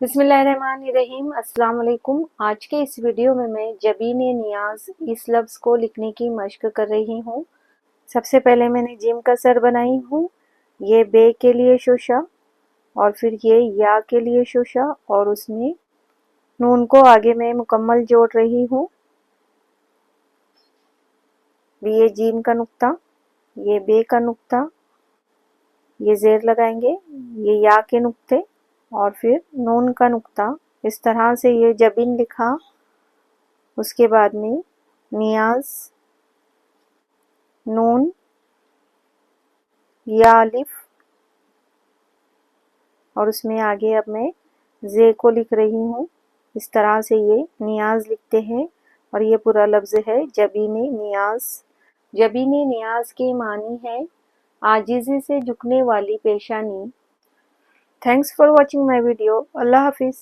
बिस्मिल्लाहिर्रहमानिर्रहीम। अस्सलाम वालेकुम। आज के इस वीडियो में मैं जबीन नियाज इस लफ्ज़ को लिखने की मशक कर रही हूँ। सबसे पहले मैंने जिम का सर बनाई हूँ। ये बे के लिए शोशा और फिर ये या के लिए शोशा और उसमें नून को आगे मैं मुकम्मल जोड़ रही हूँ। ये जीम का नुक्ता, ये बे का नुक्ता, ये ज़ेर लगाएंगे, ये या के नुक्ते और फिर नून का नुक्ता। इस तरह से ये जबीन लिखा। उसके बाद में नियाज, नून, या अलिफ और उसमें आगे अब मैं जे को लिख रही हूँ। इस तरह से ये नियाज लिखते हैं और ये पूरा लफ्ज़ है जबीन नियाज। जबीन नियाज के मानी है आजिज़ी से झुकने वाली पेशानी। Thanks for watching my video. Allah हाफिज़।